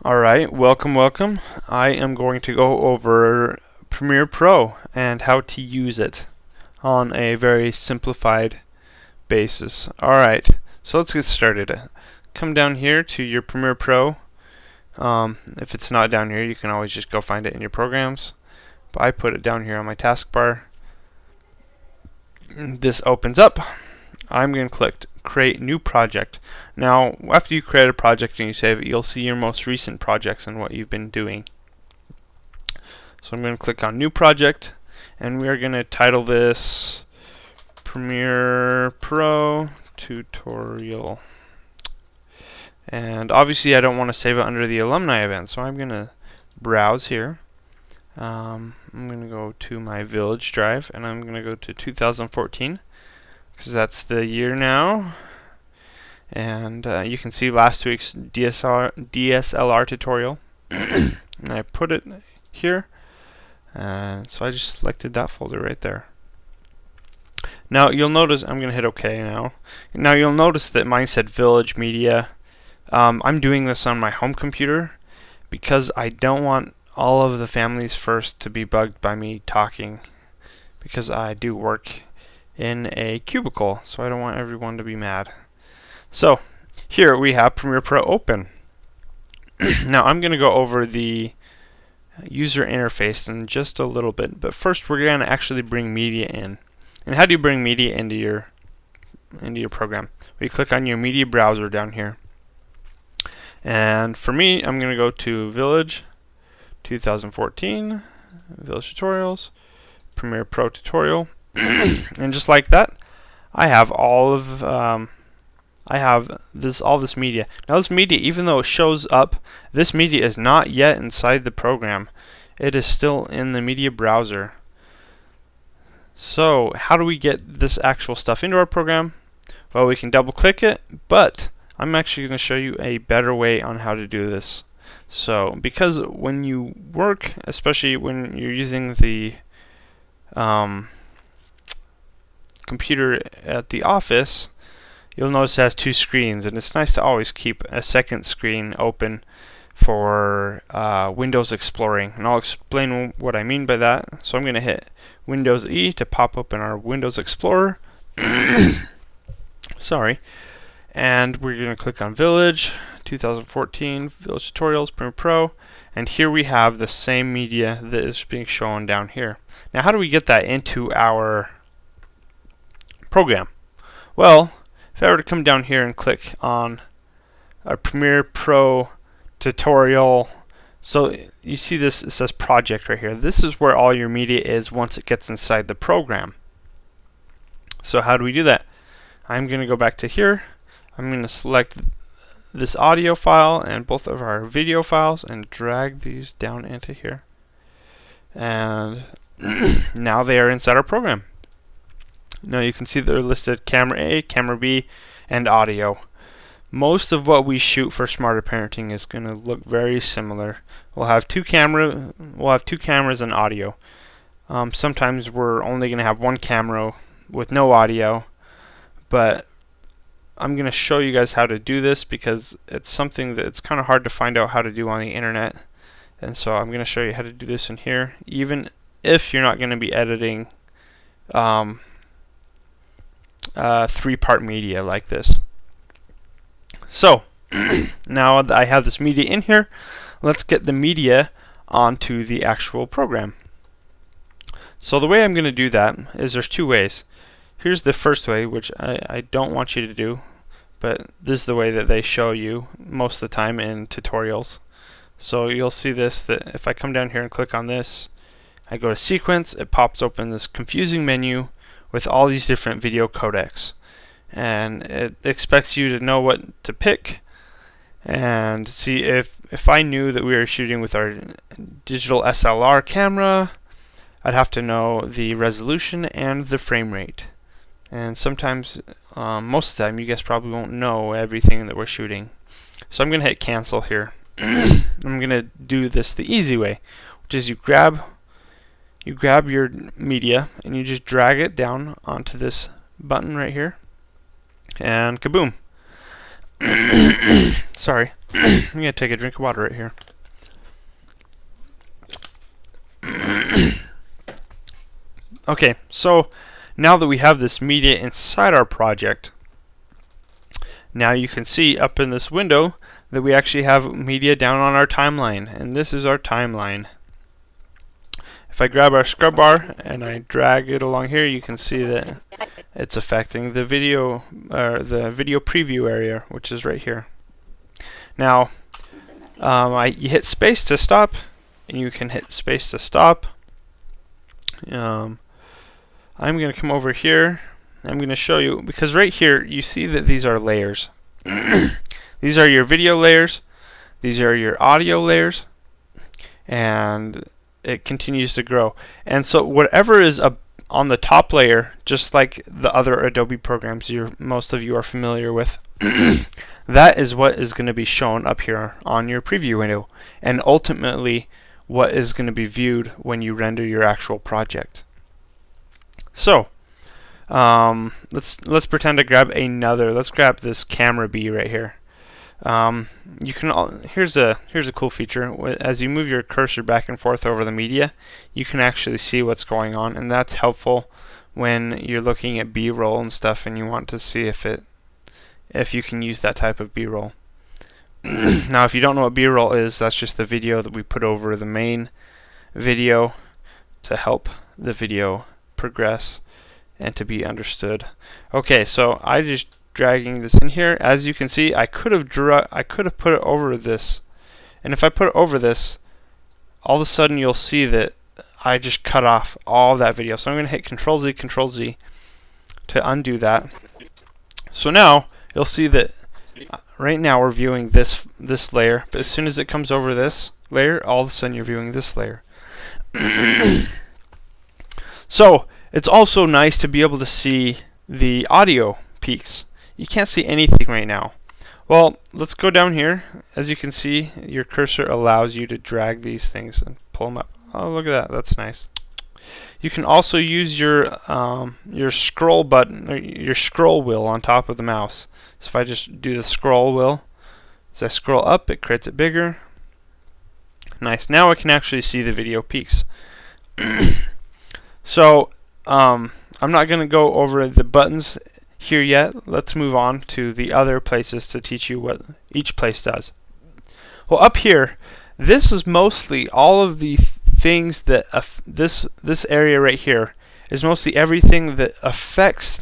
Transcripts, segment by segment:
Alright, welcome. I am going to go over Premiere Pro and how to use it on a very simplified basis. Alright, so let's get started. Come down here to your Premiere Pro. If it's not down here, you can always just go find it in your programs. But I put it down here on my taskbar. This opens up. I'm going to click Create New Project. Now, after you create a project and you save it, you'll see your most recent projects and what you've been doing. So I'm going to click on New Project, and we are going to title this Premiere Pro Tutorial. And obviously I don't want to save it under the alumni event, so I'm going to browse here. I'm going to go to my Village drive, and I'm going to go to 2014 because that's the year now. And you can see last week's DSLR tutorial and I put it here, and so I just selected that folder right there. Now you'll notice I'm going to hit OK now. Now you'll notice that mine said Village Media. I'm doing this on my home computer because I don't want all of the families first to be bugged by me talking, because I do work in a cubicle, so I don't want everyone to be mad. So here we have Premiere Pro open. Now I'm going to go over the user interface in just a little bit, but first we're going to actually bring media in. And how do you bring media into your program? We click on your media browser down here. And for me, I'm going to go to Village 2014, Village Tutorials, Premiere Pro Tutorial, and just like that, I have all this media. Now this media, even though it shows up, this media is not yet inside the program. It is still in the media browser. So how do we get this actual stuff into our program? Well, we can double click it, but I'm actually going to show you a better way on how to do this. So because when you work, especially when you're using the computer at the office, you'll notice it has two screens, and it's nice to always keep a second screen open for Windows exploring, and I'll explain what I mean by that. So I'm going to hit Windows E to pop open our Windows Explorer. Sorry. And we're going to click on Village 2014, Village Tutorials, Premiere Pro, and here we have the same media that is being shown down here. Now how do we get that into our program? Well, if I were to come down here and click on our Premiere Pro Tutorial, so you see this, it says project right here. This is where all your media is once it gets inside the program. So how do we do that? I'm going to go back to here. I'm going to select this audio file and both of our video files and drag these down into here. And now they are inside our program. Now you can see they're listed camera A, camera B, and audio. Most of what we shoot for Smarter Parenting is going to look very similar. We'll have two cameras and audio. Sometimes we're only going to have one camera with no audio, but I'm going to show you guys how to do this because it's something that it's kind of hard to find out how to do on the internet. And so I'm going to show you how to do this in here, even if you're not going to be editing three-part media like this. So now that I have this media in here, let's get the media onto the actual program. So the way I'm going to do that is there's two ways. Here's the first way, which I don't want you to do, but this is the way that they show you most of the time in tutorials. So you'll see this, that if I come down here and click on this, I go to sequence, it pops open this confusing menu with all these different video codecs, and it expects you to know what to pick and see if I knew that we were shooting with our digital SLR camera, I'd have to know the resolution and the frame rate. And sometimes, most of the time, you guys probably won't know everything that we're shooting. So I'm going to hit cancel here. I'm going to do this the easy way, which is you grab your media and you just drag it down onto this button right here, and kaboom. Sorry. I'm going to take a drink of water right here. Okay, so now that we have this media inside our project, now you can see up in this window that we actually have media down on our timeline, and this is our timeline. If I grab our scrub bar and I drag it along here, you can see that it's affecting the video, or the video preview area, which is right here. Now, you hit space to stop, and you can hit space to stop. I'm going to come over here. I'm going to show you, because right here you see that these are layers. These are your video layers, these are your audio layers, and it continues to grow. And so whatever is on the top layer, just like the other Adobe programs most of you are familiar with, that is what is going to be shown up here on your preview window, and ultimately what is going to be viewed when you render your actual project. So let's pretend to grab let's grab this camera B right here. You can here's a cool feature. As you move your cursor back and forth over the media, you can actually see what's going on, and that's helpful when you're looking at B-roll and stuff and you want to see if you can use that type of B-roll. Now if you don't know what B-roll is, that's just the video that we put over the main video to help the video progress and to be understood. Okay, so I just dragging this in here. As you can see, I could have put it over this, and if I put it over this, all of a sudden you'll see that I just cut off all that video. So I'm going to hit Control Z, Control Z to undo that. So now you'll see that right now we're viewing this layer, but as soon as it comes over this layer, all of a sudden you're viewing this layer. So it's also nice to be able to see the audio peaks. You can't see anything right now. Well, let's go down here. As you can see, your cursor allows you to drag these things and pull them up. Oh, look at that. That's nice. You can also use your scroll button, or your scroll wheel on top of the mouse. So if I just do the scroll wheel, as I scroll up, it creates it bigger. Nice. Now I can actually see the video peaks. So I'm not going to go over the buttons here yet. Let's move on to the other places to teach you what each place does. Well, up here, this is mostly all of the things that this area right here is mostly everything that affects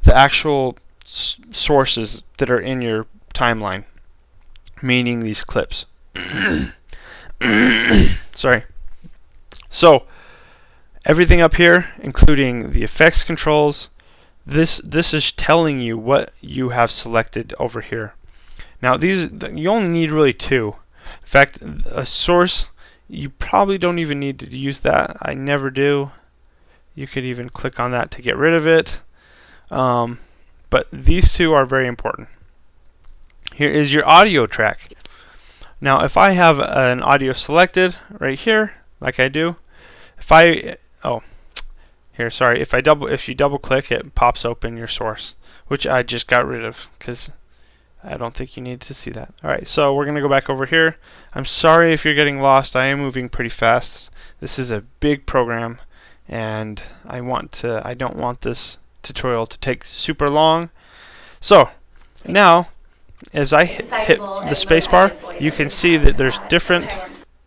the actual sources that are in your timeline, meaning these clips. Sorry. So everything up here, including the effects controls, this is telling you what you have selected over here. Now you only need really two. In fact, a source, you probably don't even need to use that. I never do. You could even click on that to get rid of it. But these two are very important. Here is your audio track. Now if I have an audio selected right here, like I do, if you double click, it pops open your source, which I just got rid of because I don't think you need to see that. Alright, so we're going to go back over here. I'm sorry if you're getting lost. I am moving pretty fast. This is a big program, and I don't want this tutorial to take super long. So now as I hit the spacebar, you can see that there's different,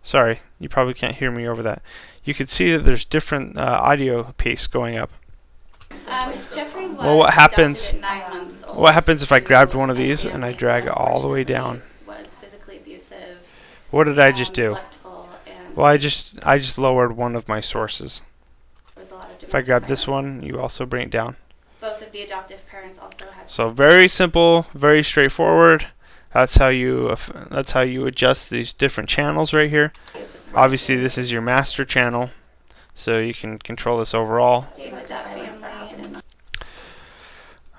sorry, you probably can't hear me over that. You can see that there's different audio peaks going up. Well, what happens if I grabbed one of these and I drag it all the way down? What did I just do? Well, I just lowered one of my sources. If I grab this one, you also bring it down. Both of the adoptive parents also had. So very simple, very straightforward. That's how you adjust these different channels right here. Obviously, this is your master channel, so you can control this overall.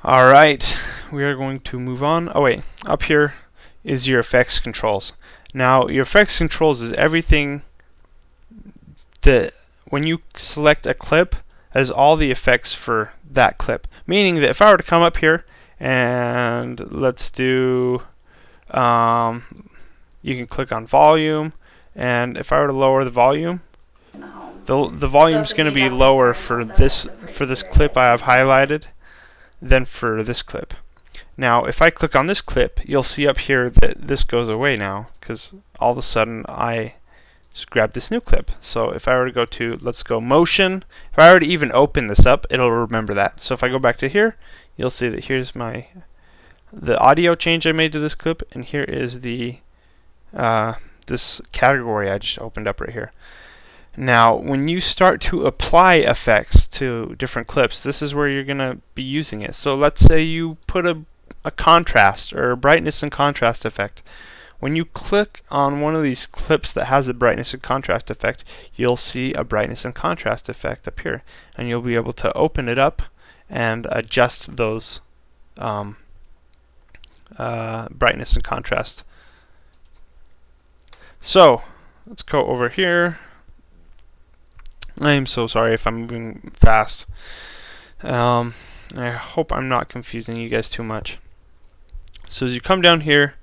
All right, we are going to move on. Oh wait, up here is your effects controls. Now, your effects controls is everything that when you select a clip, has all the effects for that clip. Meaning that if I were to come up here and let's do you can click on volume, and if I were to lower the volume, in the home. the volume's going to be lower for this clip I have highlighted than for this clip. Now if I click on this clip, you'll see up here that this goes away now, because all of a sudden I just grabbed this new clip. So if I were to go to, let's go motion, if I were to even open this up, it'll remember that. So if I go back to here, you'll see that here's the audio change I made to this clip, and here is the this category I just opened up right here. Now when you start to apply effects to different clips, this is where you're gonna be using it. So let's say you put a contrast or a brightness and contrast effect. When you click on one of these clips that has the brightness and contrast effect, you'll see a brightness and contrast effect up here, and you'll be able to open it up and adjust those brightness and contrast. So let's go over here. I'm so sorry if I'm moving fast. I hope I'm not confusing you guys too much. So as you come down here,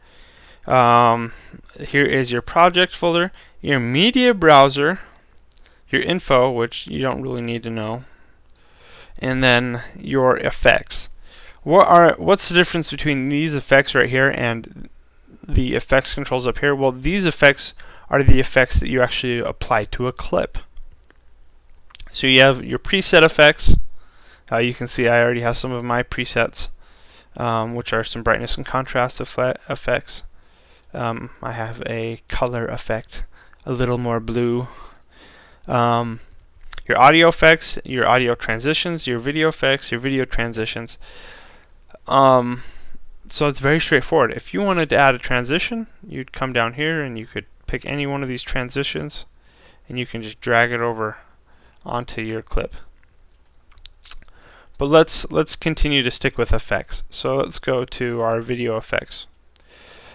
here is your project folder, your media browser, your info, which you don't really need to know, and then your effects. What's the difference between these effects right here and the effects controls up here? Well, these effects are the effects that you actually apply to a clip. So you have your preset effects. You can see I already have some of my presets, which are some brightness and contrast effects. I have a color effect, a little more blue. Your audio effects, your audio transitions, your video effects, your video transitions. So it's very straightforward. If you wanted to add a transition, you'd come down here and you could pick any one of these transitions, and you can just drag it over onto your clip. But let's continue to stick with effects. So let's go to our video effects.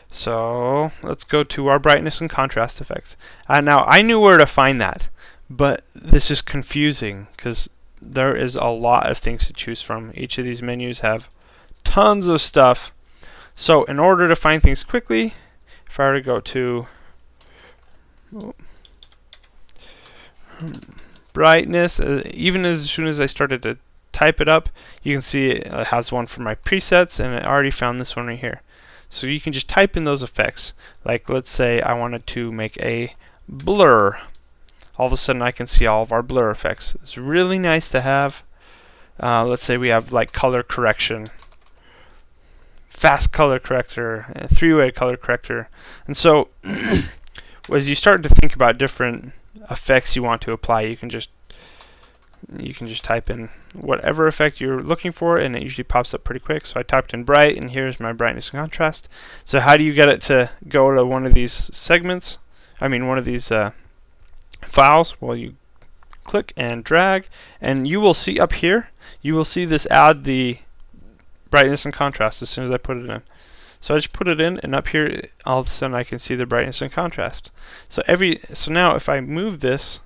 So let's go to our brightness and contrast effects. Now I knew where to find that, but this is confusing because there is a lot of things to choose from. Each of these menus have tons of stuff. So in order to find things quickly, if I were to go to brightness, even as soon as I started to type it up, you can see it has one for my presets, and it already found this one right here. So you can just type in those effects. Like let's say I wanted to make a blur. All of a sudden I can see all of our blur effects. It's really nice to have. Let's say we have like color correction, fast color corrector, three-way color corrector. And so as you start to think about different effects you want to apply, you can just type in whatever effect you're looking for, and it usually pops up pretty quick. So I typed in bright, and here's my brightness and contrast. So how do you get it to go to one of these segments? I mean one of these files? Well, you click and drag, and you will see up here, you will see this add the brightness and contrast as soon as I put it in. So I just put it in, and up here all of a sudden I can see the brightness and contrast. So now if I move this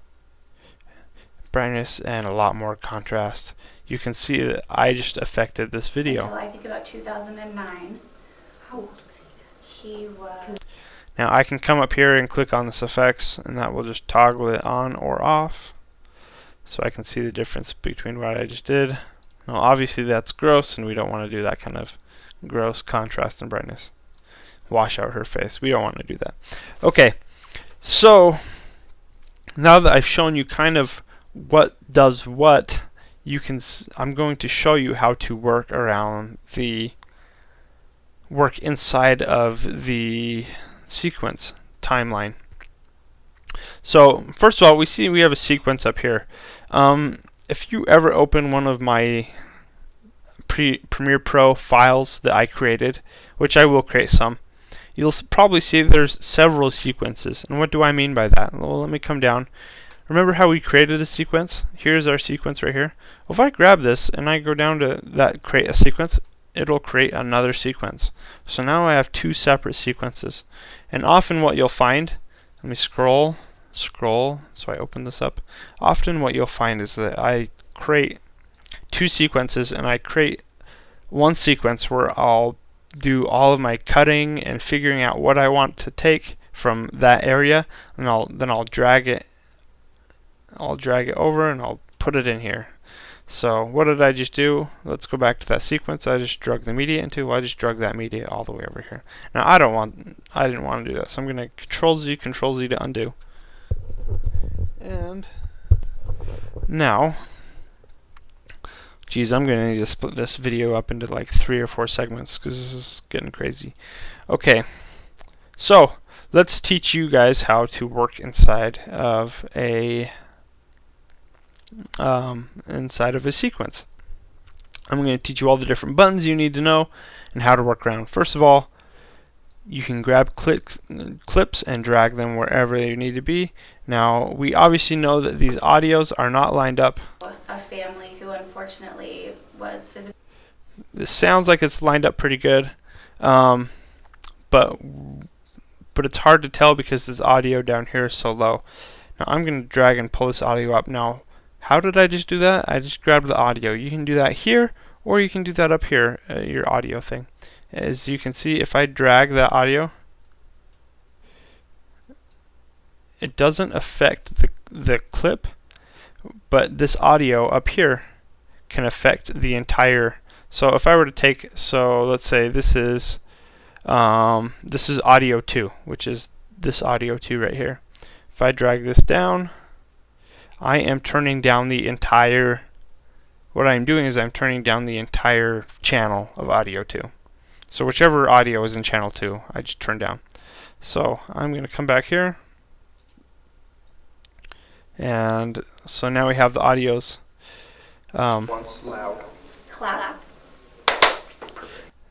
brightness and a lot more contrast, you can see that I just affected this video. Until I think about 2009. How old was he? He was... Now I can come up here and click on this effects, and that will just toggle it on or off. So I can see the difference between what I just did. Now obviously that's gross, and we don't want to do that kind of gross contrast and brightness. Wash out her face. We don't want to do that. Okay, so now that I've shown you kind of what does what, I'm going to show you how to work inside of the sequence timeline. So first of all, we have a sequence up here. If you ever open one of my Premiere Pro files that I created, which I will create some, you'll probably see there's several sequences. And what do I mean by that? Well, let me come down. Remember how we created a sequence? Here's our sequence right here. Well, if I grab this and I go down to that create a sequence, it'll create another sequence. So now I have two separate sequences. And often what you'll find, let me scroll, so I open this up. Often what you'll find is that I create two sequences, and I create one sequence where I'll do all of my cutting and figuring out what I want to take from that area, and I'll drag it. I'll drag it over and I'll put it in here. So what did I just do? Let's go back to that sequence I just drug the media into. Well, I just drug that media all the way over here. Now I didn't want to do that, so I'm going to Control Z to undo. And now, geez, I'm going to need to split this video up into like 3 or 4 segments because this is getting crazy. Okay, so let's teach you guys how to work inside of a sequence. I'm going to teach you all the different buttons you need to know and how to work around. First of all, you can grab clips and drag them wherever they need to be. Now, we obviously know that these audios are not lined up. A family who unfortunately was physically... This sounds like it's lined up pretty good, but it's hard to tell because this audio down here is so low. Now, I'm going to drag and pull this audio up. Now, how did I just do that? I just grabbed the audio. You can do that here, or you can do that up here, your audio thing. As you can see, if I drag that audio, it doesn't affect the clip, but this audio up here can affect the entire. So if I were to take, so let's say this is audio 2, which is this audio 2 right here. If I drag this down, I am turning down the entire. What I'm doing is I'm turning down the entire channel of audio 2. So whichever audio is in channel 2, I just turn down. So I'm going to come back here. And so now we have the audios. Once loud. Clap.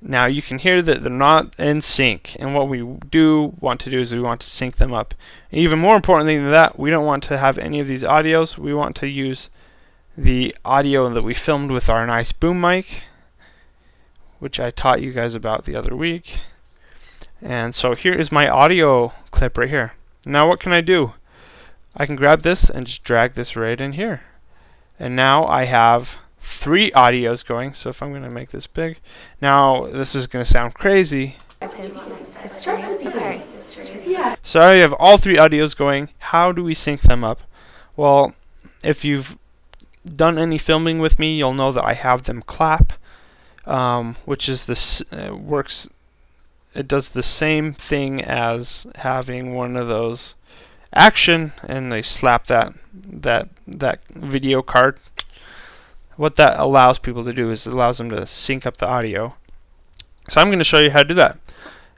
Now you can hear that they're not in sync. And what we do want to do is we want to sync them up. And even more importantly than that, we don't want to have any of these audios. We want to use the audio that we filmed with our nice boom mic, which I taught you guys about the other week. And so here is my audio clip right here. Now what can I do? I can grab this and just drag this right in here. And now I have 3 audios going. So if I'm going to make this big, now this is going to sound crazy. So I have all 3 audios going. How do we sync them up? Well, if you've done any filming with me, you'll know that I have them clap. Which is this works. It does the same thing as having one of those action, and they slap that video card. What that allows people to do is it allows them to sync up the audio. So I'm going to show you how to do that.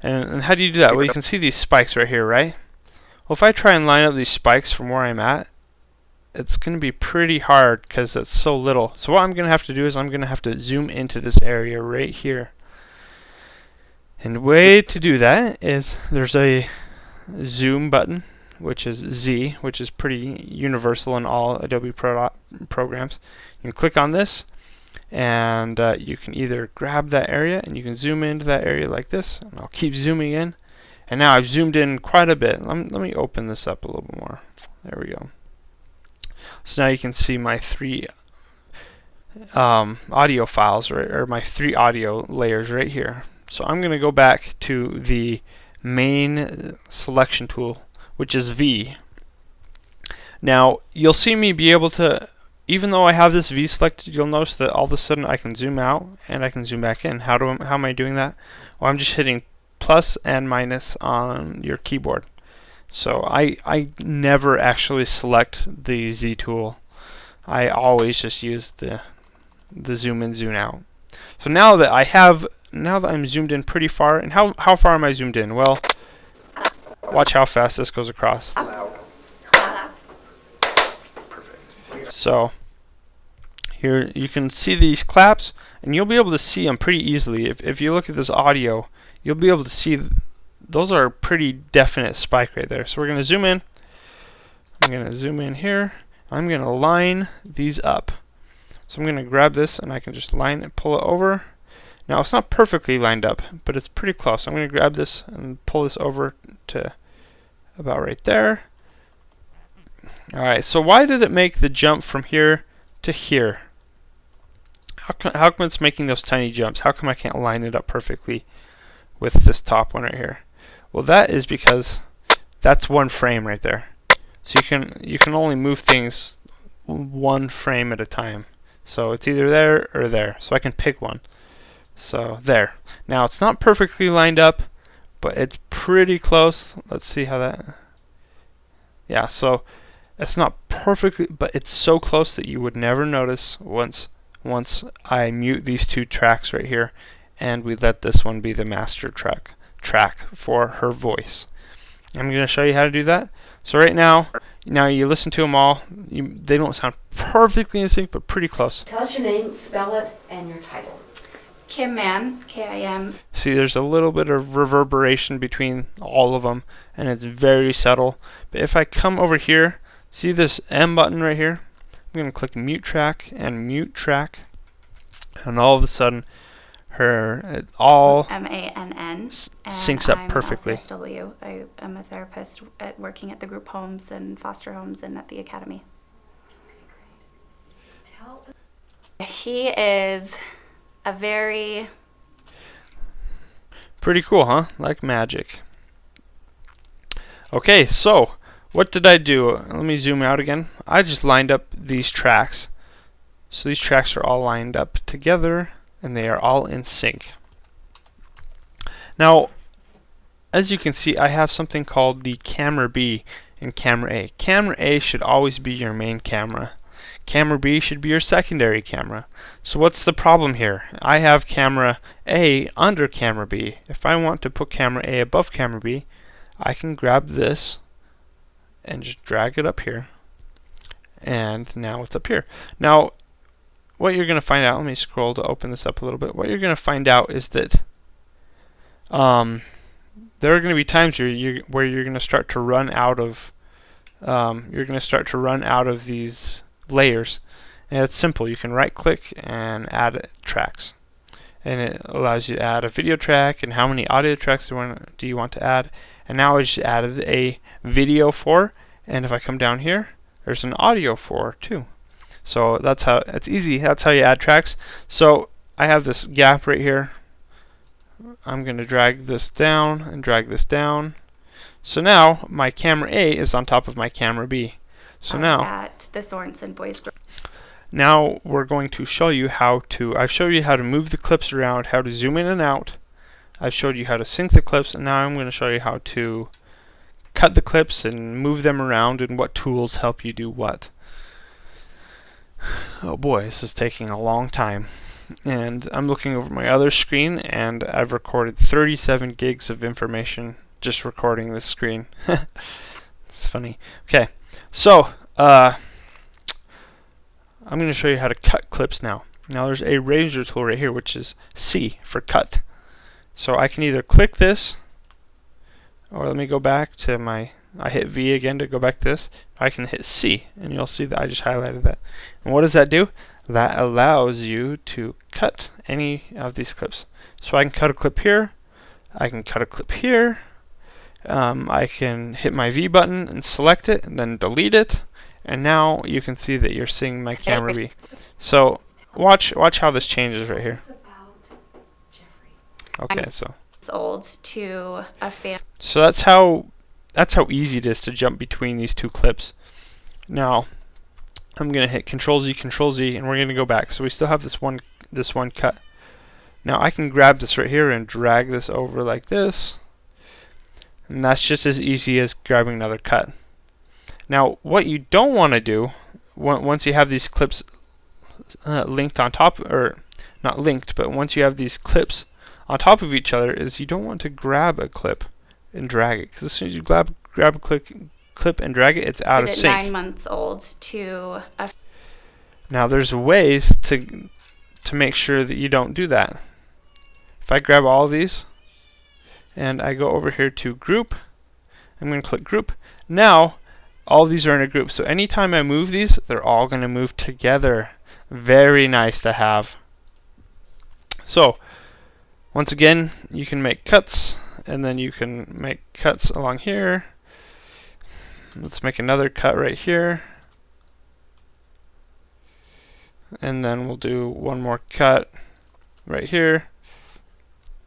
And how do you do that? Well, you can see these spikes right here, right? Well, if I try and line up these spikes from where I'm at, it's going to be pretty hard because it's so little. So what I'm going to have to do is I'm going to have to zoom into this area right here. And the way to do that is there's a zoom button, which is Z, which is pretty universal in all Adobe programs. You can click on this, and you can either grab that area and you can zoom into that area like this. And I'll keep zooming in. And now I've zoomed in quite a bit. Let me open this up a little bit more. There we go. So now you can see my 3 audio files, or my 3 audio layers right here. So I'm going to go back to the main selection tool, which is V. Now you'll see me be able to, even though I have this V selected, you'll notice that all of a sudden I can zoom out and I can zoom back in. How am I doing that? Well, I'm just hitting plus and minus on your keyboard. So I never actually select the Z tool. I always just use the zoom in, zoom out. So now that I'm zoomed in pretty far, and how far am I zoomed in? Well, watch how fast this goes across. Loud. Perfect. So here you can see these claps, and you'll be able to see them pretty easily. If you look at this audio, you'll be able to see those are a pretty definite spike right there. So we're going to zoom in. I'm going to zoom in here. I'm going to line these up. So I'm going to grab this and I can just line it, pull it over. Now it's not perfectly lined up, but it's pretty close. I'm going to grab this and pull this over to about right there. Alright, so why did it make the jump from here to here? How come it's making those tiny jumps? How come I can't line it up perfectly with this top one right here? Well, that is because that's one frame right there. So you can only move things one frame at a time. So it's either there or there. So I can pick one. So there. Now it's not perfectly lined up, but it's pretty close. Let's see how that. Yeah, so it's not perfectly, but it's so close that you would never notice once I mute these two tracks right here, and we let this one be the master track for her voice. I'm going to show you how to do that. So right now you listen to them all. They don't sound perfectly in sync, but pretty close. Tell us your name, spell it, and your title. Kim Mann, K-I-M. See, there's a little bit of reverberation between all of them, and it's very subtle. But if I come over here, see this M button right here? I'm going to click mute track, and all of a sudden, it all M-A-N-N. syncs up perfectly. I'm an LCSW. I am a therapist working at the group homes and foster homes and at the academy. He is a very... Pretty cool, huh? Like magic. Okay, so what did I do? Let me zoom out again. I just lined up these tracks. So these tracks are all lined up together, and they are all in sync. Now, as you can see, I have something called the camera B and camera A. Camera A should always be your main camera. Camera B should be your secondary camera. So what's the problem here? I have camera A under camera B. If I want to put camera A above camera B, I can grab this and just drag it up here. And now it's up here. Now, what you're going to find out, let me scroll to open this up a little bit. What you're going to find out is that there are going to be times where you're going to start to run out of these layers. And it's simple. You can right click and add tracks, and it allows you to add a video track and how many audio tracks do you want to add. And now I just added a video for, and if I come down here, there's an audio for too. So that's how it's easy. That's how you add tracks. So I have this gap right here. I'm going to drag this down and drag this down. So now my camera A is on top of my camera B. So now at the Sorensen Boys Group. Now we're going to show you how to. I've showed you how to move the clips around, how to zoom in and out. I've showed you how to sync the clips, and now I'm going to show you how to cut the clips and move them around and what tools help you do what. Oh boy, this is taking a long time. And I'm looking over my other screen, and I've recorded 37 gigs of information just recording this screen. It's funny. Okay, so I'm going to show you how to cut clips now. Now there's a razor tool right here, which is C for cut. So I can either click this, or let me go back to I hit V again to go back to this. I can hit C, and you'll see that I just highlighted that. And what does that do? That allows you to cut any of these clips. So I can cut a clip here, I can cut a clip here, I can hit my V button and select it, and then delete it, and now you can see that you're seeing my camera B. So watch how this changes right here. Okay, so It's old to a fan. So that's how easy it is to jump between these two clips. Now I'm gonna hit Control Z, and we're gonna go back. So we still have this one cut. Now I can grab this right here and drag this over like this, and that's just as easy as grabbing another cut. Now what you don't want to do once you have these clips linked on top, or not linked, but once you have these clips on top of each other, is you don't want to grab a clip and drag it, because as soon as you grab a clip and drag it, it's out of sync. 9 months old to a... Now there's ways to make sure that you don't do that. If I grab all these and I go over here to group, I'm going to click group. Now all these are in a group, so anytime I move these, they're all going to move together. Very nice to have. So once again, you can make cuts, and then you can make cuts along here. Let's make another cut right here, and then we'll do one more cut right here.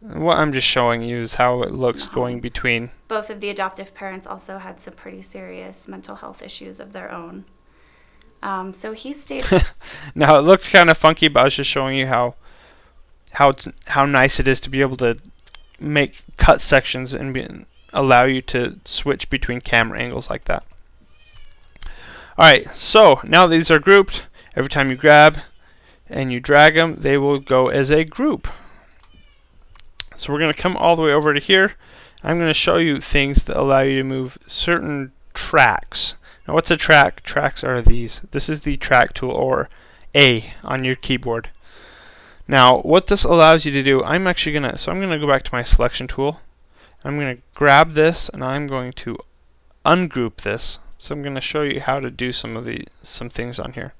And what I'm just showing you is how it looks going between both of the adoptive parents also had some pretty serious mental health issues of their own. So he stayed. Now it looked kind of funky, but I was just showing you how nice it is to be able to make cut sections and allow you to switch between camera angles like that. Alright, so now these are grouped. Every time you grab and you drag them, they will go as a group. So we're going to come all the way over to here. I'm going to show you things that allow you to move certain tracks. Now what's a track? Tracks are these. This is the track tool, or A on your keyboard. Now what this allows you to do, I'm going to go back to my selection tool. I'm going to grab this and I'm going to ungroup this. So I'm going to show you how to do some things on here.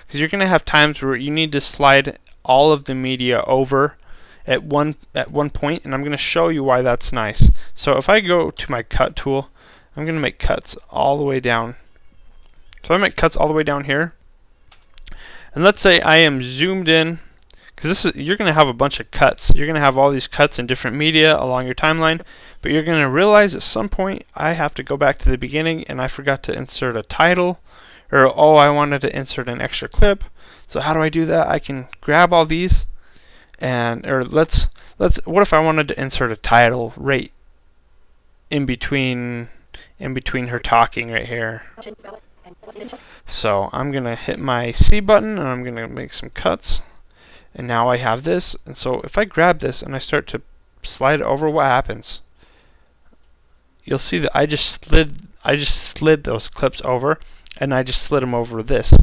Because you're going to have times where you need to slide all of the media over at one point, and I'm going to show you why that's nice. So if I go to my cut tool, I'm going to make cuts all the way down. So I make cuts all the way down here, and let's say I am zoomed in, because you're going to have a bunch of cuts. You're going to have all these cuts in different media along your timeline, but you're going to realize at some point I have to go back to the beginning and I forgot to insert a title, or oh, I wanted to insert an extra clip. So how do I do that? I can grab all these, and what if I wanted to insert a title right in between her talking right here. So I'm gonna hit my C button and I'm gonna make some cuts, and now I have this. And so if I grab this and I start to slide it over, what happens? You'll see that I just slid those clips over, and I just slid them over this,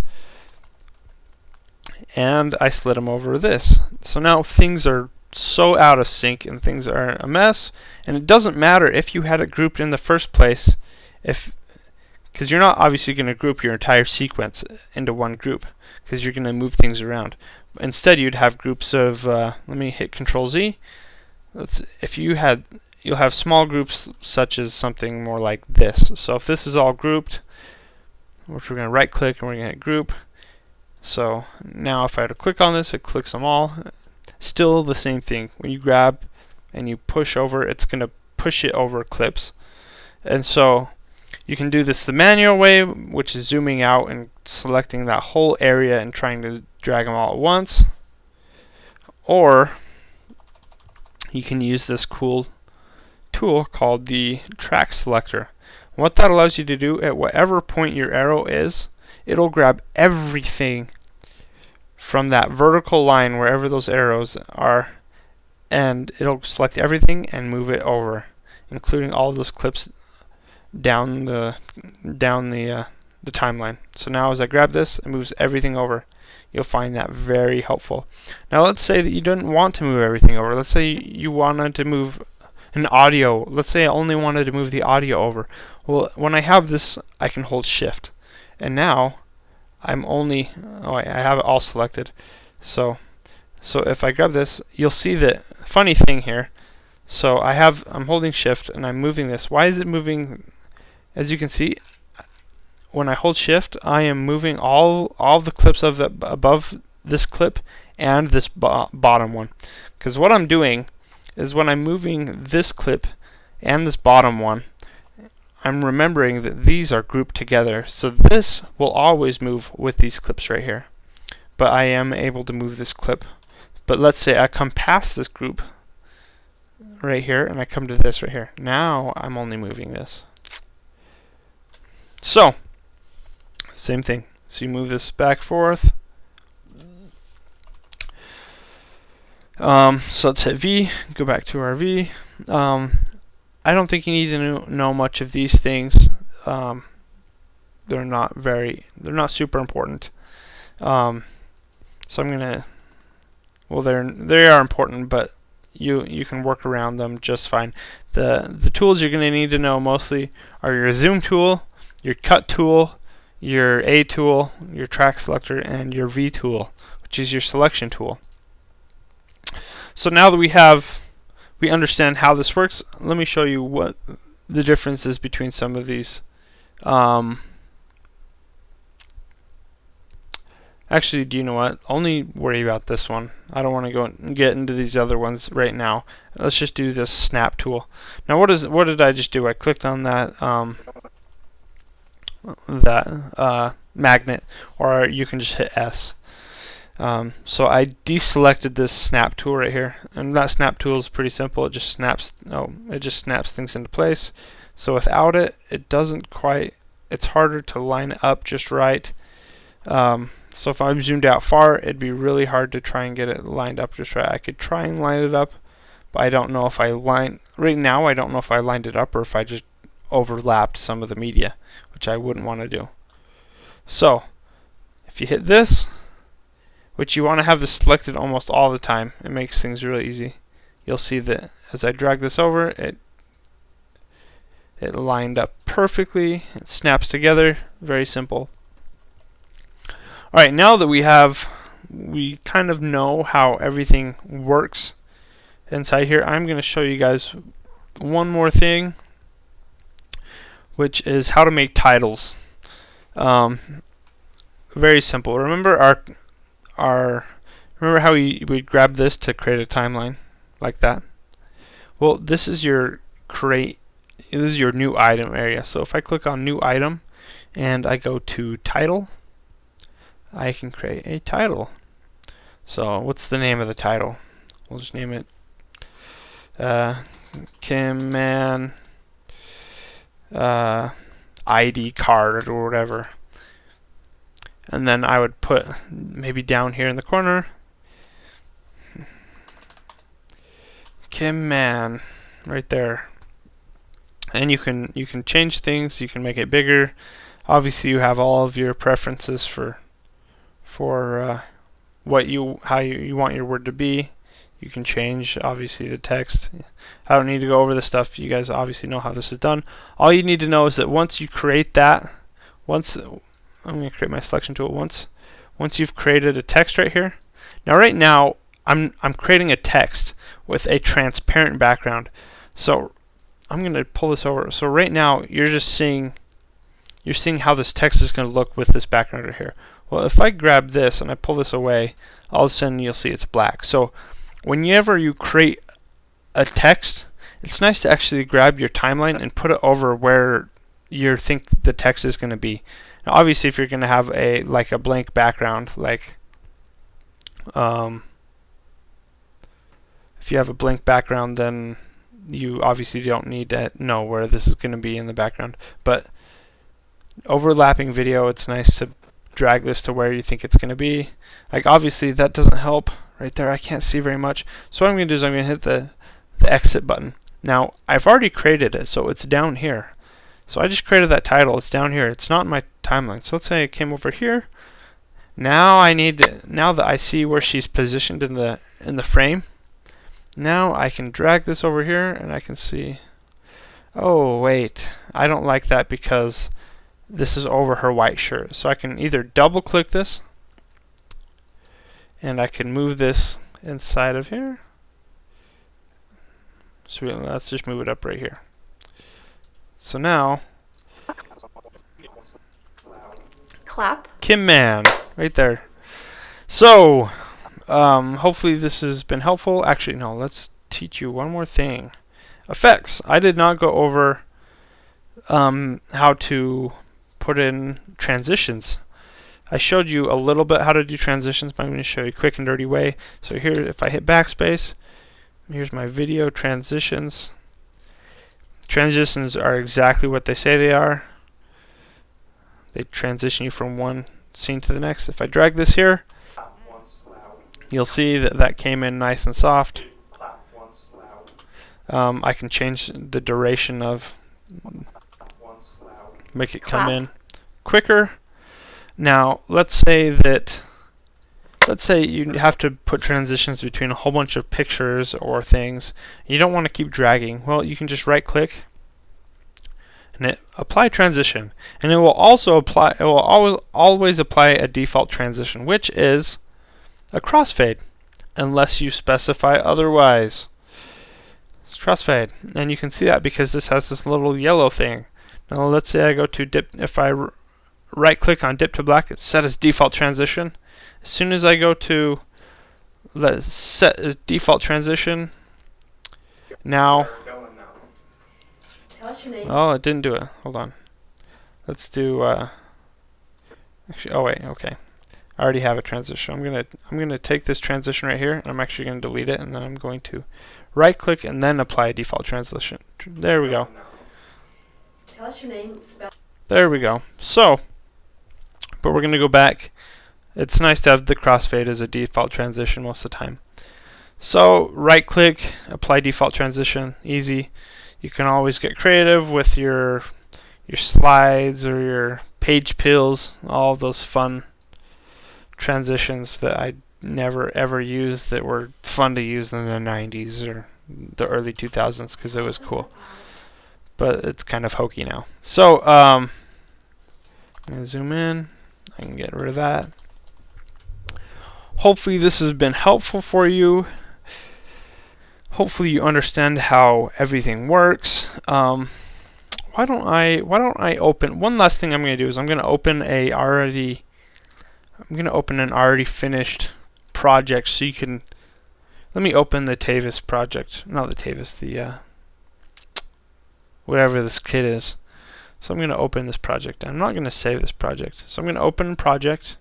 and I slid them over this. So now things are so out of sync and things are a mess, and it doesn't matter if you had it grouped in the first place, because you're not obviously going to group your entire sequence into one group, because you're going to move things around. Instead, you'd have groups of let me hit Control Z. You'll have small groups such as something more like this. So if this is all grouped, which we're going to right click and we're going to hit group. So now if I were to click on this, it clicks them all. Still the same thing. When you grab and you push over, it's going to push it over clips. And so you can do this the manual way, which is zooming out and selecting that whole area and trying to drag them all at once. Or you can use this cool tool called the track selector. What that allows you to do, at whatever point your arrow is, it'll grab everything from that vertical line wherever those arrows are, and it'll select everything and move it over, including all those clips down the timeline. So now as I grab this, it moves everything over. You'll find that very helpful. Now let's say that you didn't want to move everything over. Let's say you wanted to move an audio. Let's say I only wanted to move the audio over. Well, when I have this, I can hold Shift, and now I have it all selected. So if I grab this, you'll see the funny thing here. So I'm holding Shift and I'm moving this. Why is it moving? As you can see, when I hold Shift, I am moving all the clips of above this clip and this bottom one. Because what I'm doing is when I'm moving this clip and this bottom one, I'm remembering that these are grouped together. So this will always move with these clips right here. But I am able to move this clip. But let's say I come past this group right here and I come to this right here. Now I'm only moving this. So same thing. So you move this back forth. So let's hit V, go back to our V. I don't think you need to know much of these things. They're not super important. So I'm gonna, well, they are important, but you can work around them just fine. The tools you're gonna need to know mostly are your zoom tool, your cut tool, your A tool, your track selector, and your V tool, which is your selection tool. So now that we understand how this works, let me show you what the difference is between some of these Actually, do you know what? Only worry about this one. I don't want to go and get into these other ones right now. Let's just do this snap tool. Now, what did I just do? I clicked on that magnet, or you can just hit S. So I deselected this snap tool right here, and that snap tool is pretty simple. It just snaps. It just snaps things into place. So without it, it doesn't quite. It's harder to line it up just right. So if I'm zoomed out far, it'd be really hard to try and get it lined up just right. I could try and line it up, but I don't know if I lined it up or if I just overlapped some of the media, which I wouldn't want to do. So if you hit this, which you want to have this selected almost all the time, it makes things really easy. You'll see that as I drag this over, it lined up perfectly. It snaps together. Very simple. Alright, now that we kind of know how everything works inside here, I'm going to show you guys one more thing, which is how to make titles. Very simple. Remember remember how we grabbed this to create a timeline like that? Well, this is your new item area. So if I click on new item and I go to title, I can create a title. So what's the name of the title? We'll just name it Kimman ID card or whatever. And then I would put maybe down here in the corner Kimman right there. And you can change things, you can make it bigger. Obviously you have all of your preferences for how you want your word to be. You can change obviously the text. I don't need to go over this stuff. You guys obviously know how this is done. All you need to know is that once you create that, I'm going to create my selection tool. Once you've created a text right here. Now right now I'm creating a text with a transparent background. So I'm going to pull this over. So right now you're seeing how this text is going to look with this background right here. Well, if I grab this and I pull this away, all of a sudden you'll see it's black. So whenever you create a text, it's nice to actually grab your timeline and put it over where you think the text is going to be. Now, obviously, if you're going to have a blank background, if you have a blank background, then you obviously don't need to know where this is going to be in the background. But overlapping video, it's nice to drag this to where you think it's going to be. Obviously that doesn't help right there. I can't see very much. So what I'm going to do is I'm going to hit the exit button. Now I've already created it, so it's down here. So I just created that title. It's down here. It's not in my timeline. So let's say I came over here. Now that I see where she's positioned in the frame, now I can drag this over here and I can see, oh wait, I don't like that because this is over her white shirt. So I can either double click this and I can move this inside of here. So let's just move it up right here. So now Clap. Kimman right there. So hopefully this has been helpful. Actually no, let's teach you one more thing. Effects. I did not go over how to put in transitions. I showed you a little bit how to do transitions, but I'm going to show you a quick and dirty way. So here, if I hit backspace, here's my video transitions. Transitions are exactly what they say they are. They transition you from one scene to the next. If I drag this here, you'll see that came in nice and soft. I can change the duration of, make it come in quicker. Now let's say you have to put transitions between a whole bunch of pictures or things. You don't want to keep dragging. Well, you can just right click and apply transition, and it will also apply. It will always apply a default transition, which is a crossfade, unless you specify otherwise. It's crossfade, and you can see that because this has this little yellow thing. Now let's say I go to dip. If I right click on dip to black, it's set as default transition. as soon as I go to let's set a default transition, now, Tell us your name. oh, it didn't do it. Hold on. Let's do, actually, oh wait, okay. I already have a transition. I'm gonna take this transition right here, and I'm actually gonna delete it, and then I'm going to right click and then apply a default transition. There we go. Tell us your name. Spell. There we go. So, but we're gonna go back. It's nice to have the crossfade as a default transition most of the time. So right click, apply default transition, easy. You can always get creative with your slides or your page pills, all those fun transitions that I never ever used that were fun to use in the 90s or the early 2000s because it was cool. But it's kind of hokey now. So I'm gonna zoom in. I can get rid of that. Hopefully this has been helpful for you. Hopefully you understand how everything works. Why don't I open one last thing I'm going to do is I'm going to open an already finished project so you can let me open the Tavis project, not the Tavis, the whatever this kit is. So I'm going to open this project. I'm not going to save this project. So I'm going to open project.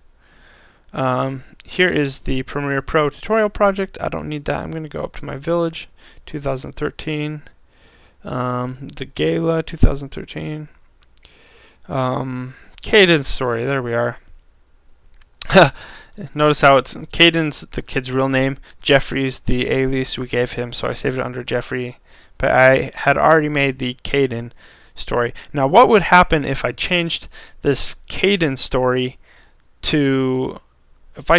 Here is the Premiere Pro tutorial project. I don't need that. I'm going to go up to my Village 2013, the Gala 2013, Caden's story. There we are. Notice how it's Caden's the kid's real name. Jeffrey's the alias we gave him, so I saved it under Jeffrey. But I had already made the Caden story. Now, what would happen if I changed this Caden story to if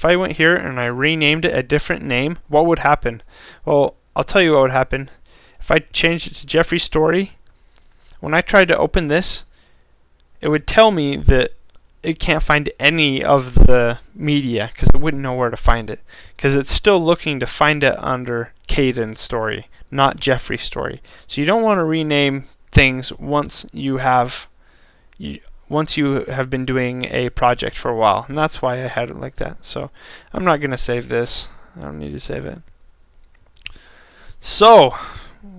I went here and I renamed it a different name, what would happen? Well, I'll tell you what would happen. If I changed it to Jeffrey's story, when I tried to open this, it would tell me that it can't find any of the media because it wouldn't know where to find it because it's still looking to find it under Caden's story, not Jeffrey's story. So you don't want to rename things once you have been doing a project for a while, and that's why I had it like that. So I'm not going to save this. I don't need to save it. So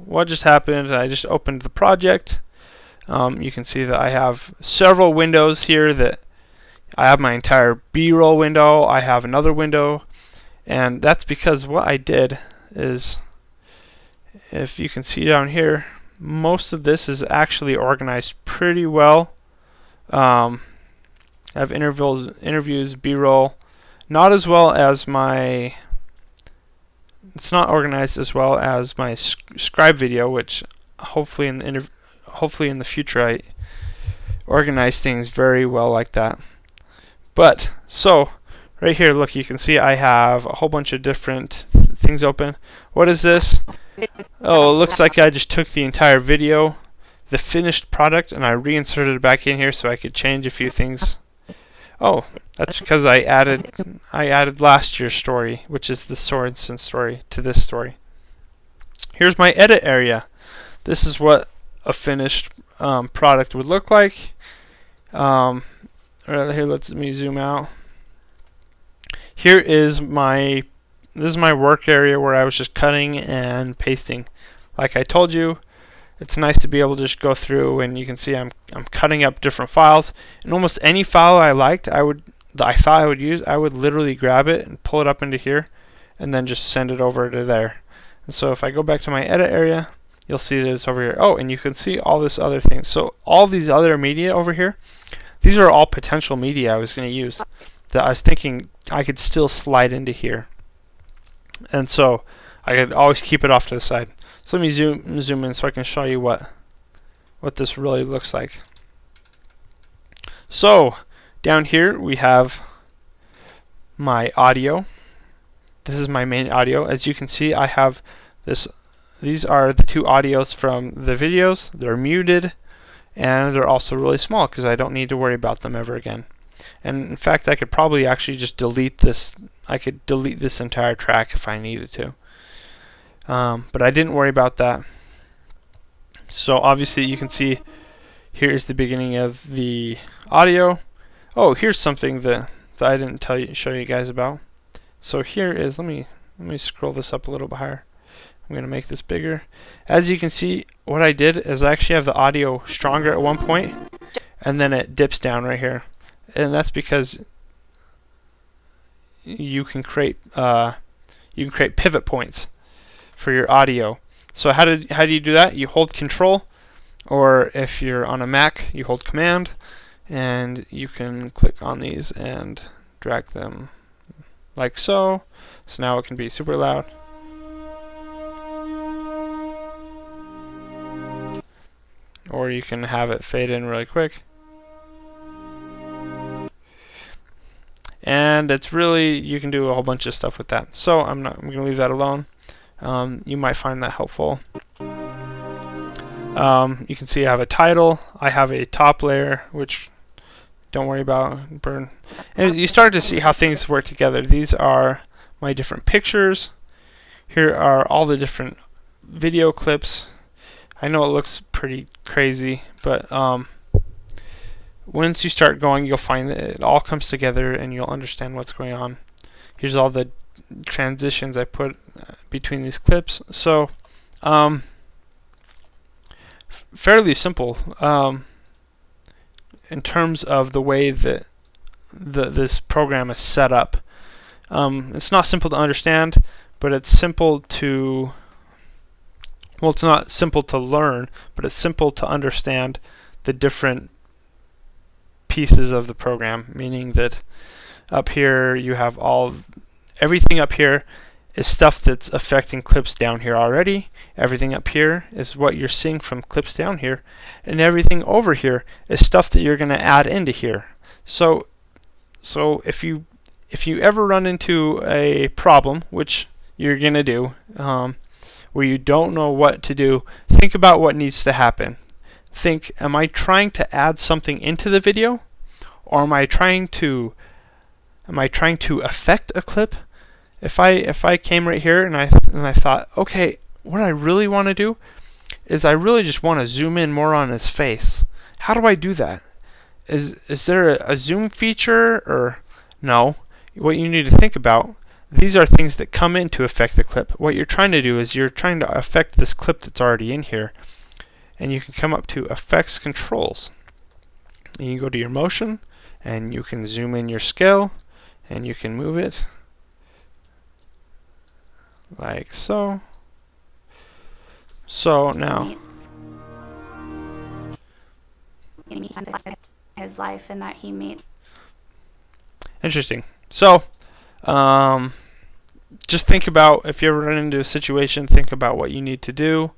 what just happened, I just opened the project. You can see that I have several windows here. That I have my entire B-roll window, I have another window, and that's because what I did is, if you can see down here, most of this is actually organized pretty well. I have interviews, B-roll, not as well as my, it's not organized as well as my scribe video, which hopefully in the future I organize things very well like that. But so right here, look, you can see I have a whole bunch of different things open. What is this? Oh, it looks like I just took the entire video, the finished product, and I reinserted it back in here so I could change a few things. Oh, that's because I added last year's story, which is the Sorensen story, to this story. Here's my edit area. This is what a finished product would look like. Right here, let me zoom out. Here is this is my work area where I was just cutting and pasting. Like I told you, it's nice to be able to just go through, and you can see I'm cutting up different files. And almost any file I liked, I thought I would use, I would literally grab it and pull it up into here, and then just send it over to there. And so if I go back to my edit area, you'll see that it's over here. Oh, and you can see all this other things. So all these other media over here, these are all potential media I was going to use that I was thinking I could still slide into here. And so I could always keep it off to the side. So let me zoom in so I can show you what this really looks like. So down here we have my audio. This is my main audio. As you can see, I have this. These are the two audios from the videos. They're muted, and they're also really small because I don't need to worry about them ever again. And in fact, I could probably actually just delete this. I could delete this entire track if I needed to. But I didn't worry about that. So obviously you can see here is the beginning of the audio. Oh, here's something that that I didn't show you guys about. So here is, let me scroll this up a little bit higher. I'm going to make this bigger. As you can see, what I did is I actually have the audio stronger at one point, and then it dips down right here. And that's because you can create pivot points for your audio. So how do you do that? You hold Control, or if you're on a Mac, you hold Command, and you can click on these and drag them like so. So now it can be super loud. Or you can have it fade in really quick. And it's really, you can do a whole bunch of stuff with that. So I'm going to leave that alone. You might find that helpful. You can see I have a title. I have a top layer, which don't worry about, burn. And you start to see how things work together. These are my different pictures. Here are all the different video clips. I know it looks pretty crazy, but once you start going, you'll find that it all comes together and you'll understand what's going on. Here's all the transitions I put between these clips. So fairly simple in terms of the way that this program is set up. It's not simple to understand, but it's simple to, well, it's not simple to learn, but it's simple to understand the different pieces of the program, meaning that up here you have everything up here is stuff that's affecting clips down here already. Everything up here is what you're seeing from clips down here, and everything over here is stuff that you're going to add into here. So if you ever run into a problem, which you're going to do, where you don't know what to do, think about what needs to happen. Think, am I trying to add something into the video, or am I trying to affect a clip? If I came right here and I thought, okay, what I really want to do is I really just want to zoom in more on his face. How do I do that? Is there a zoom feature, or no? What you need to think about, these are things that come in to affect the clip. What you're trying to do is you're trying to affect this clip that's already in here. And you can come up to Effects Controls. And you go to your motion, and you can zoom in your scale, and you can move it like so. So now his life and that he made. Interesting. So just think about, if you ever run into a situation, think about what you need to do.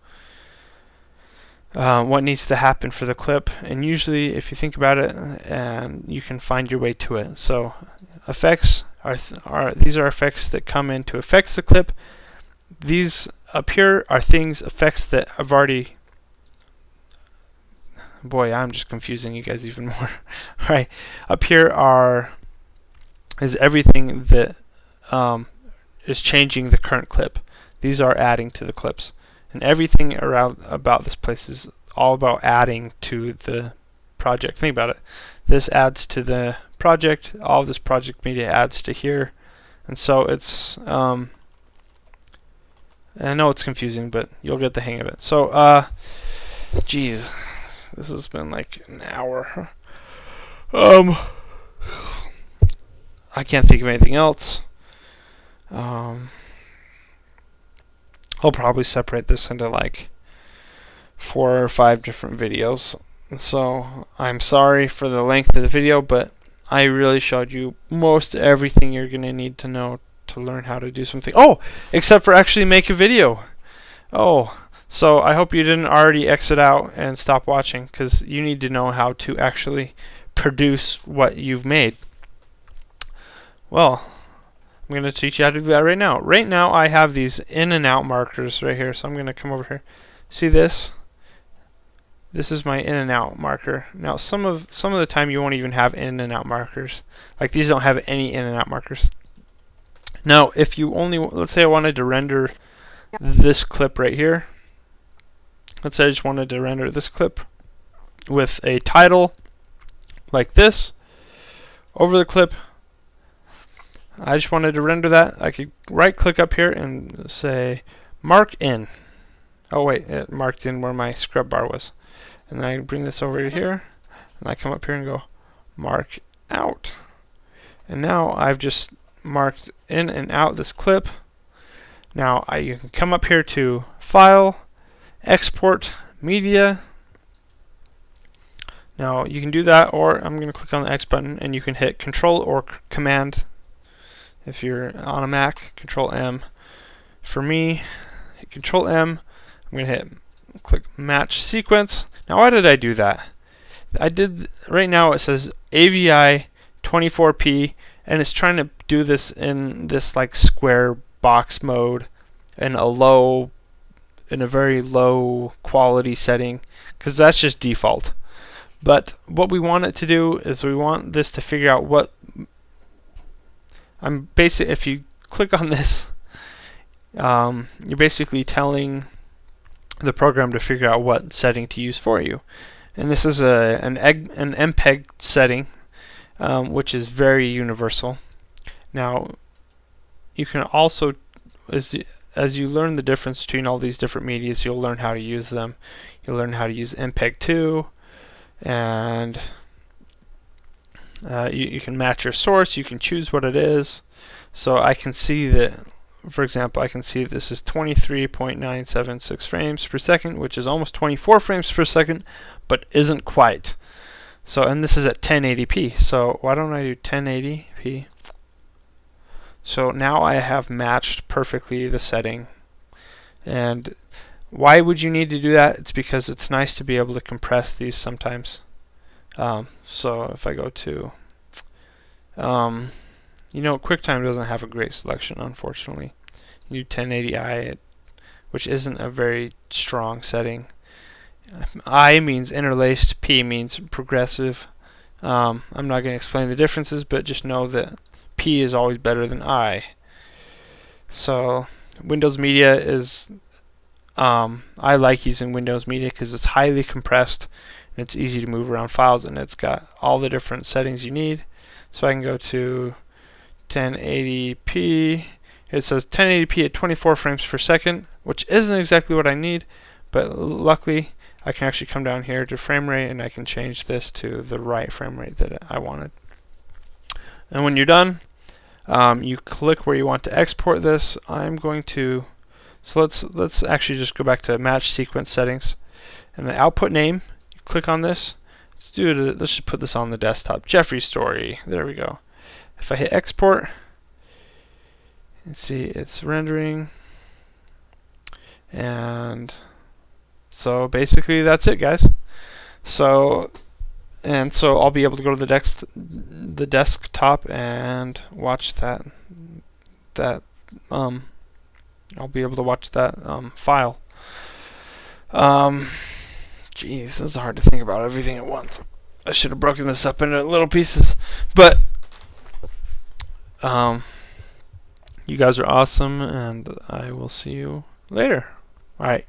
What needs to happen for the clip, and usually if you think about it, and you can find your way to it. So effects these are effects that come in to affect the clip. These up here are effects that I've already, boy, I'm just confusing you guys even more. Alright, up here is everything that is changing the current clip. These are adding to the clips. And everything around about this place is all about adding to the project. Think about it. This adds to the project. All of this project media adds to here. And so it's, I know it's confusing, but you'll get the hang of it. So, geez, this has been like an hour. I can't think of anything else. I'll probably separate this into like 4 or 5 different videos. So I'm sorry for the length of the video, but I really showed you most everything you're going to need to know to learn how to do something. Oh, except for actually make a video. Oh, so I hope you didn't already exit out and stop watching, because you need to know how to actually produce what you've made. Well, I'm going to teach you how to do that right now. Right now I have these in and out markers right here, so I'm going to come over here. See this? This is my in and out marker. Now some of the time you won't even have in and out markers. Like these don't have any in and out markers. Now if you only, let's say I wanted to render this clip right here. Let's say I just wanted to render this clip with a title like this over the clip. I just wanted to render that. I could right click up here and say mark in. Oh wait, it marked in where my scrub bar was. And then I bring this over to here, and I come up here and go mark out. And now I've just marked in and out this clip. Now you can come up here to File, Export Media. Now you can do that, or I'm going to click on the X button, and you can hit Control or Command if you're on a Mac. Control M. For me, hit Control M. I'm going to click Match Sequence. Now why did I do that? Right now it says AVI 24p, and it's trying to do this in this like square box mode in a very low quality setting, because that's just default. But what we want it to do is we want this to figure out what if you click on this, you're basically telling the program to figure out what setting to use for you. And this is an MPEG setting, which is very universal. Now you can also, as you learn the difference between all these different medias, you'll learn how to use them. You'll learn how to use MPEG 2, and you can match your source. You can choose what it is. So I can see that, for example, I can see this is 23.976 frames per second, which is almost 24 frames per second, but isn't quite. So, and this is at 1080p. So why don't I do 1080p? So now I have matched perfectly the setting. And why would you need to do that? It's because it's nice to be able to compress these sometimes. So if I go to, QuickTime doesn't have a great selection, unfortunately. You do 1080i, which isn't a very strong setting. I means interlaced, P means progressive. I'm not going to explain the differences, but just know that P is always better than I. So Windows Media is, I like using Windows Media because it's highly compressed and it's easy to move around files, and it's got all the different settings you need. So I can go to 1080p. It says 1080p at 24 frames per second, which isn't exactly what I need, but luckily I can actually come down here to frame rate, and I can change this to the right frame rate that I wanted. And when you're done, you click where you want to export this. I'm going to, so let's actually just go back to match sequence settings, and the output name. Click on this. Let's just put this on the desktop. Jeffrey's Story. There we go. If I hit export, and see it's rendering, and so basically that's it, guys. So I'll be able to go to the desktop and watch that. I'll be able to watch that file. Jeez, this is hard to think about everything at once. I should have broken this up into little pieces. But you guys are awesome, and I will see you later. All right.